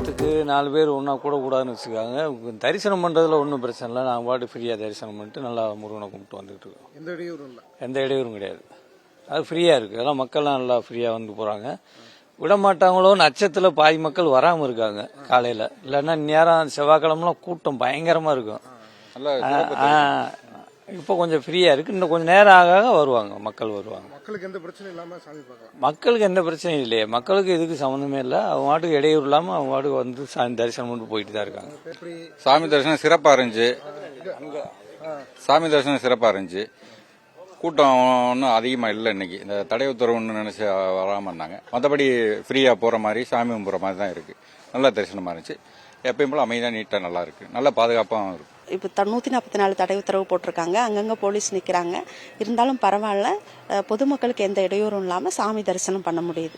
வாரத்துக்கு 4 பேர் ஒன்றா கூடாதுன்னு வச்சுக்காங்க. தரிசனம் பண்ணுறதுல ஒன்றும் பிரச்சனை இல்லை. நாங்கள் பாட்டு ஃப்ரீயாக தரிசனம் பண்ணிட்டு நல்லா முருகனை கும்பிட்டு வந்துட்டு இருக்கோம். எந்த இடையூறும் இல்லை. எந்த இடையூறும் கிடையாது. அது ஃப்ரீயாக இருக்குது. அதெல்லாம் மக்கள்லாம் நல்லா ஃப்ரீயாக வந்து போகிறாங்க. விட மாட்டாங்களோன்னு அச்சத்தில் பாதி மக்கள் வராமல் இருக்காங்க காலையில். இல்லைன்னா நேரம் செவ்வாய்க்கிழமெலாம் கூட்டம் பயங்கரமாக இருக்கும். இப்போ கொஞ்சம் ஃப்ரீயாக இருக்குது. இன்னும் கொஞ்சம் நேரம் ஆக வருவாங்க, மக்கள் வருவாங்க. மக்களுக்கு எந்த பிரச்சனையும் இல்லாமல் சாமி பார்க்கலாம். மக்களுக்கு எந்த பிரச்சனையும் இல்லையே. மக்களுக்கு இதுக்கு சம்மந்தமே இல்லை. அவங்க வாட்டுக்கு இடையூறு இல்லாமல் அவங்க வாட்டுக்கு வந்து சாமி தரிசனம் பண்ணிட்டு போயிட்டு தான் இருக்காங்க. சாமி தரிசனம் சிறப்பாக இருந்துச்சு. சாமி தரிசனம் சிறப்பாக இருந்துச்சு. கூட்டம் ஒன்றும் அதிகமாக இல்லை. இன்னைக்கு இந்த தடை உத்தரவுன்னு நினைச்சு வராமல் இருந்தாங்க. மற்றபடி ஃப்ரீயாக போகிற மாதிரி சாமி கும்பிட்ற மாதிரி தான் இருக்குது. நல்லா தரிசனமாக இருந்துச்சு. எப்பயும் போல அமைதியாக நீட்டாக நல்லா இருக்குது. நல்ல பாதுகாப்பாகவும் இருக்குது. இப்போ 144 தடை உத்தரவு போட்டிருக்காங்க. அங்கங்கே போலீஸ் நிற்கிறாங்க. இருந்தாலும் பரவாயில்ல, பொதுமக்களுக்கு எந்த இடையூறும் இல்லாமல் சாமி தரிசனம் பண்ண முடியுது.